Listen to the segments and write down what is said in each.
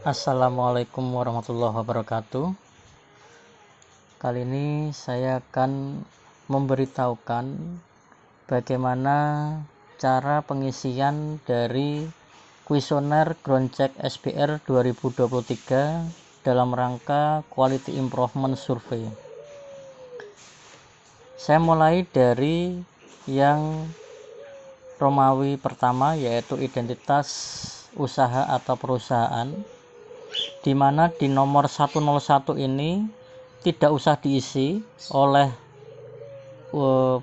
Assalamualaikum warahmatullahi wabarakatuh. Kali ini saya akan memberitahukan bagaimana cara pengisian dari kuesioner Groundcheck SBR 2023 dalam rangka Quality Improvement Survey. Saya mulai dari yang Romawi pertama, yaitu identitas usaha atau perusahaan, di mana di nomor 101 ini tidak usah diisi oleh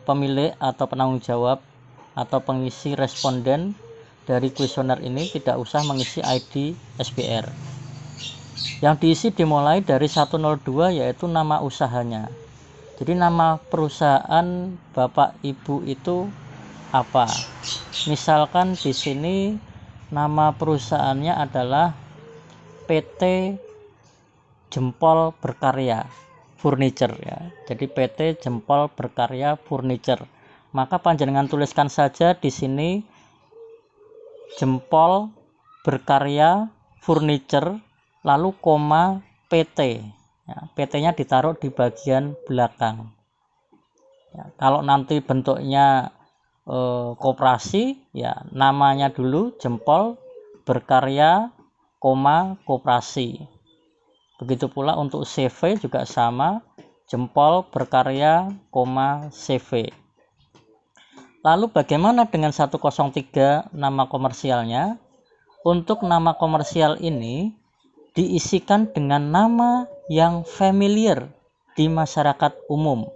pemilik atau penanggung jawab atau pengisi responden dari kuesioner ini, tidak usah mengisi ID SBR. Yang diisi dimulai dari 102, yaitu nama usahanya. Jadi nama perusahaan Bapak Ibu itu apa? Misalkan di sini nama perusahaannya adalah PT Jempol Berkarya Furniture ya. Jadi PT Jempol Berkarya Furniture. Maka panjenengan tuliskan saja di sini Jempol Berkarya Furniture lalu koma PT. Ya, PT-nya ditaruh di bagian belakang. Ya, kalau nanti bentuknya koperasi, ya namanya dulu Jempol Berkarya, koperasi. Begitu pula untuk CV juga sama, Jempol Berkarya, CV. Lalu bagaimana dengan 103 nama komersialnya? Untuk nama komersial ini diisikan dengan nama yang familiar di masyarakat umum.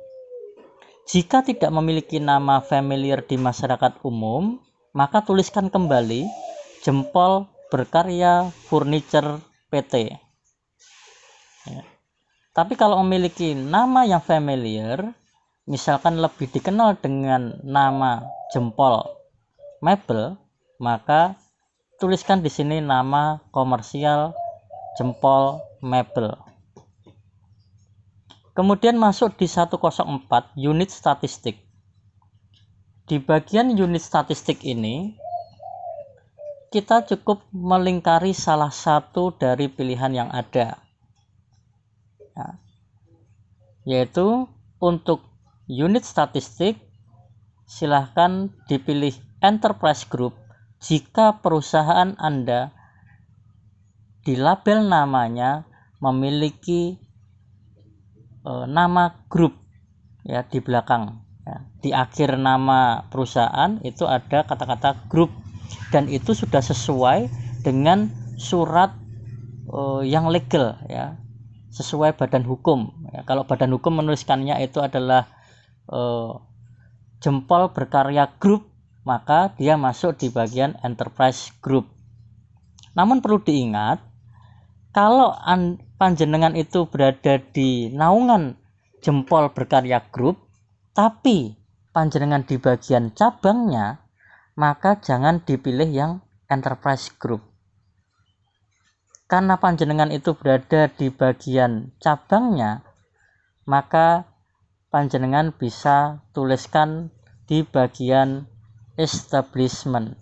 Jika tidak memiliki nama familiar di masyarakat umum, maka tuliskan kembali Jempol Berkarya Furniture PT. Ya. Tapi kalau memiliki nama yang familiar, misalkan lebih dikenal dengan nama Jempol Mebel, maka tuliskan di sini nama komersial Jempol Mebel. Kemudian masuk di 104 unit statistik. Di bagian unit statistik ini kita cukup melingkari salah satu dari pilihan yang ada, ya, yaitu untuk unit statistik silahkan dipilih enterprise group jika perusahaan Anda di label namanya memiliki nama grup ya di belakang ya. Di akhir nama perusahaan itu ada kata-kata grup dan itu sudah sesuai dengan surat yang legal ya, sesuai badan hukum ya. Kalau badan hukum menuliskannya itu adalah Jempol Berkarya Group, maka dia masuk di bagian enterprise group. Namun perlu diingat, kalau panjenengan itu berada di naungan Jempol Berkarya Group, tapi panjenengan di bagian cabangnya, maka jangan dipilih yang enterprise group. Karena panjenengan itu berada di bagian cabangnya, maka panjenengan bisa tuliskan di bagian establishment.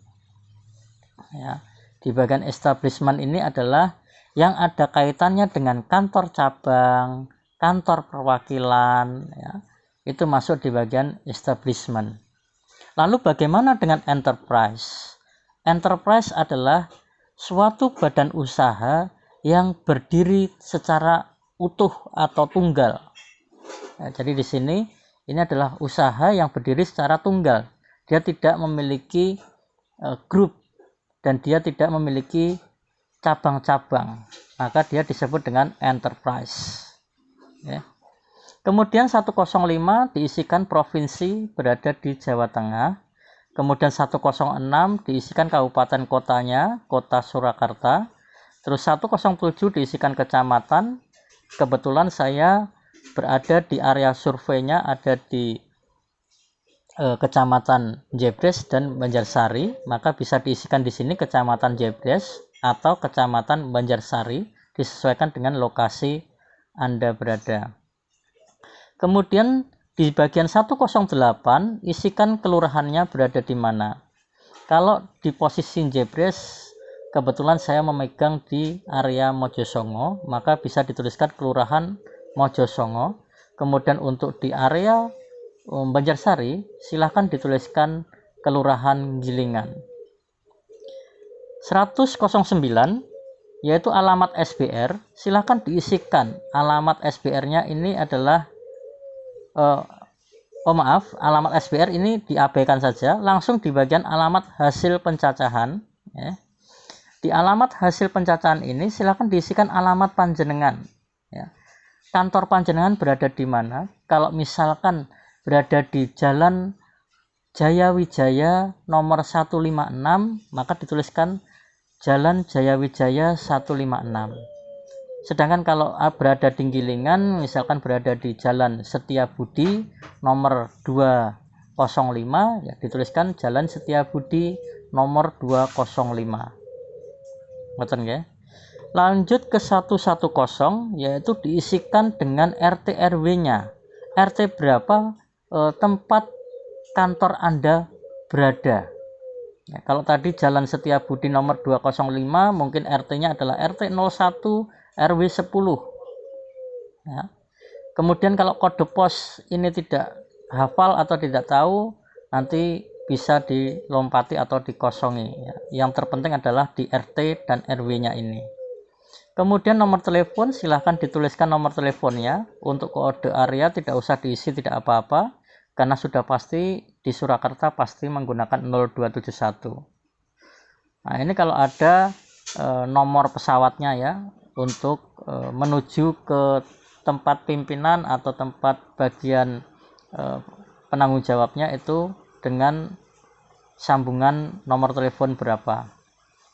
Ya, di bagian establishment ini adalah yang ada kaitannya dengan kantor cabang, kantor perwakilan, ya, itu masuk di bagian establishment. Lalu bagaimana dengan enterprise? Enterprise adalah suatu badan usaha yang berdiri secara utuh atau tunggal. Ya, jadi di sini ini adalah usaha yang berdiri secara tunggal. Dia tidak memiliki grup dan dia tidak memiliki cabang-cabang, maka dia disebut dengan enterprise ya. Kemudian 105 diisikan provinsi berada di Jawa Tengah. Kemudian 106 diisikan kabupaten kotanya, kota Surakarta. Terus 107 diisikan kecamatan. Kebetulan saya berada di area surveinya ada di kecamatan Jebres dan Banjarsari, maka bisa diisikan di sini kecamatan Jebres atau kecamatan Banjarsari, disesuaikan dengan lokasi Anda berada. Kemudian di bagian 108 isikan kelurahannya berada di mana. Kalau di posisi Jebres kebetulan saya memegang di area Mojosongo, maka bisa dituliskan Kelurahan Mojosongo. Kemudian untuk di area Banjarsari, silahkan dituliskan Kelurahan Gilingan. 10009 yaitu alamat SBR, silahkan diisikan. Alamat SBR-nya ini adalah alamat SBR ini diabaikan saja, langsung di bagian alamat hasil pencacahan. Ya. Di alamat hasil pencacahan ini silahkan diisikan alamat panjenengan. Ya. Kantor panjenengan berada di mana? Kalau misalkan berada di Jalan Jaya Wijaya nomor 156, maka dituliskan Jalan Jaya Wijaya 156. Sedangkan kalau berada di Gilingan, misalkan berada di Jalan Setiabudi nomor 205, ya dituliskan Jalan Setiabudi nomor 205. Ngoten ya. Lanjut ke 110, yaitu diisikan dengan RT RW-nya. RT berapa tempat kantor Anda berada. Ya, kalau tadi Jalan Setiabudi nomor 205, mungkin RT-nya adalah RT 01 RW 10. Ya. Kemudian kalau kode pos ini tidak hafal atau tidak tahu, nanti bisa dilompati atau dikosongi. Ya. Yang terpenting adalah di RT dan RW-nya ini. Kemudian nomor telepon, silahkan dituliskan nomor teleponnya. Untuk kode area tidak usah diisi, tidak apa-apa. Karena sudah pasti di Surakarta pasti menggunakan 0271. Nah, ini kalau ada nomor pesawatnya ya, untuk menuju ke tempat pimpinan atau tempat bagian penanggung jawabnya itu dengan sambungan nomor telepon berapa.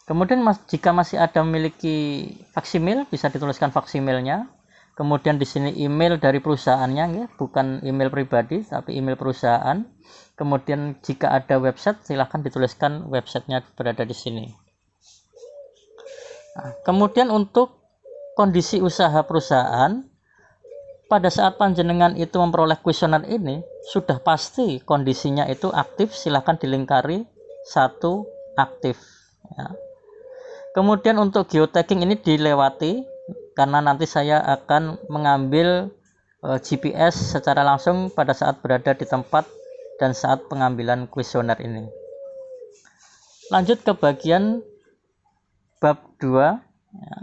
Kemudian jika masih ada memiliki faksimil, bisa dituliskan faksimilnya. Kemudian di sini email dari perusahaannya, ya, bukan email pribadi, tapi email perusahaan. Kemudian jika ada website, silahkan dituliskan websitenya berada di sini. Nah, kemudian untuk kondisi usaha perusahaan, pada saat panjenengan itu memperoleh kuesioner ini, sudah pasti kondisinya itu aktif, silahkan dilingkari 1 aktif. Ya. Kemudian untuk geotagging ini dilewati, karena nanti saya akan mengambil GPS secara langsung pada saat berada di tempat dan saat pengambilan kuesioner ini. Lanjut ke bagian bab 2. Ya.